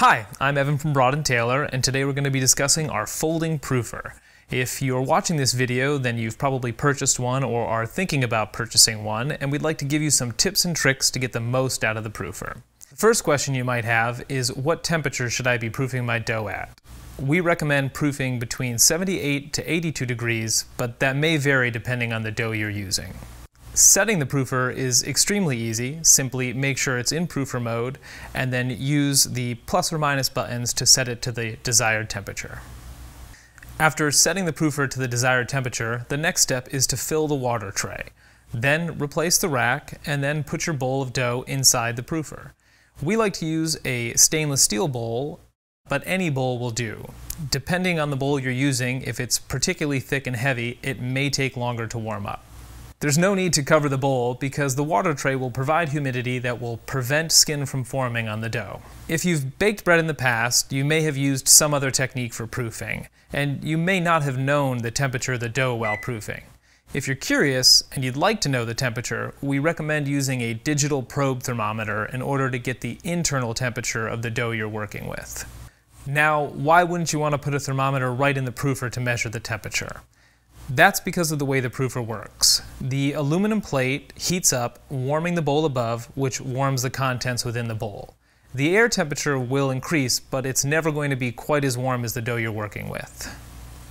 Hi, I'm Evan from Broad & Taylor, and today we're going to be discussing our folding proofer. If you're watching this video, then you've probably purchased one or are thinking about purchasing one, and we'd like to give you some tips and tricks to get the most out of the proofer. The first question you might have is, what temperature should I be proofing my dough at? We recommend proofing between 78 to 82 degrees, but that may vary depending on the dough you're using. Setting the proofer is extremely easy. Simply make sure it's in proofer mode and then use the plus or minus buttons to set it to the desired temperature. After setting the proofer to the desired temperature, the next step is to fill the water tray. Then replace the rack and then put your bowl of dough inside the proofer. We like to use a stainless steel bowl, but any bowl will do. Depending on the bowl you're using, if it's particularly thick and heavy, it may take longer to warm up. There's no need to cover the bowl because the water tray will provide humidity that will prevent skin from forming on the dough. If you've baked bread in the past, you may have used some other technique for proofing, and you may not have known the temperature of the dough while proofing. If you're curious and you'd like to know the temperature, we recommend using a digital probe thermometer in order to get the internal temperature of the dough you're working with. Now, why wouldn't you want to put a thermometer right in the proofer to measure the temperature? That's because of the way the proofer works. The aluminum plate heats up, warming the bowl above, which warms the contents within the bowl. The air temperature will increase, but it's never going to be quite as warm as the dough you're working with.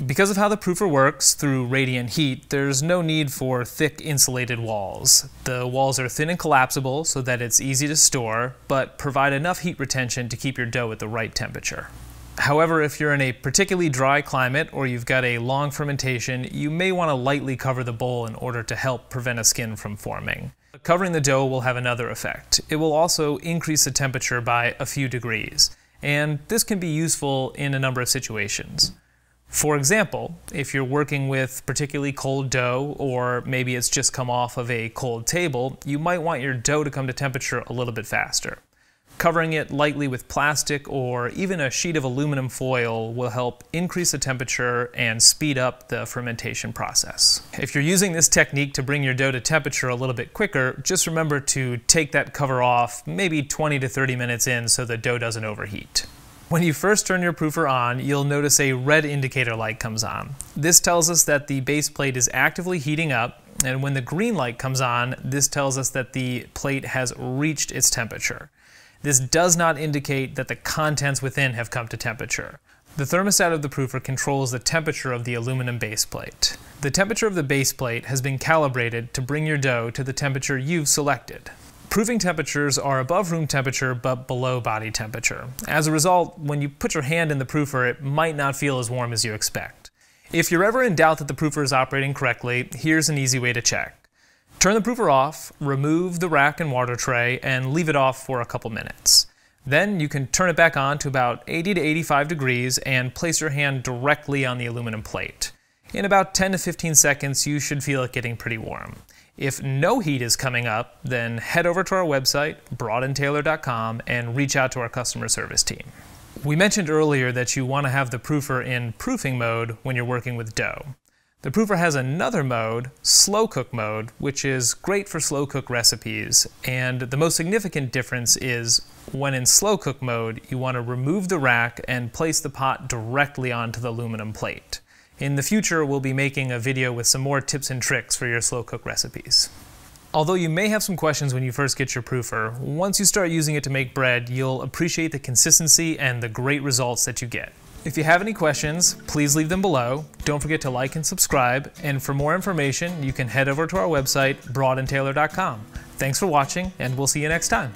Because of how the proofer works through radiant heat, there's no need for thick insulated walls. The walls are thin and collapsible so that it's easy to store, but provide enough heat retention to keep your dough at the right temperature. However, if you're in a particularly dry climate or you've got a long fermentation, you may want to lightly cover the bowl in order to help prevent a skin from forming. Covering the dough will have another effect. It will also increase the temperature by a few degrees, and this can be useful in a number of situations. For example, if you're working with particularly cold dough, or maybe it's just come off of a cold table, you might want your dough to come to temperature a little bit faster. Covering it lightly with plastic or even a sheet of aluminum foil will help increase the temperature and speed up the fermentation process. If you're using this technique to bring your dough to temperature a little bit quicker, just remember to take that cover off maybe 20 to 30 minutes in so the dough doesn't overheat. When you first turn your proofer on, you'll notice a red indicator light comes on. This tells us that the base plate is actively heating up, and when the green light comes on, this tells us that the plate has reached its temperature. This does not indicate that the contents within have come to temperature. The thermostat of the proofer controls the temperature of the aluminum base plate. The temperature of the base plate has been calibrated to bring your dough to the temperature you've selected. Proofing temperatures are above room temperature but below body temperature. As a result, when you put your hand in the proofer, it might not feel as warm as you expect. If you're ever in doubt that the proofer is operating correctly, here's an easy way to check. Turn the proofer off, remove the rack and water tray, and leave it off for a couple minutes. Then you can turn it back on to about 80 to 85 degrees and place your hand directly on the aluminum plate. In about 10 to 15 seconds, you should feel it getting pretty warm. If no heat is coming up, then head over to our website, broadandtaylor.com, and reach out to our customer service team. We mentioned earlier that you want to have the proofer in proofing mode when you're working with dough. The proofer has another mode, slow cook mode, which is great for slow cook recipes, and the most significant difference is when in slow cook mode, you want to remove the rack and place the pot directly onto the aluminum plate. In the future, we'll be making a video with some more tips and tricks for your slow cook recipes. Although you may have some questions when you first get your proofer, once you start using it to make bread, you'll appreciate the consistency and the great results that you get. If you have any questions, please leave them below. Don't forget to like and subscribe, and for more information, you can head over to our website, broadandtaylor.com. Thanks for watching, and we'll see you next time.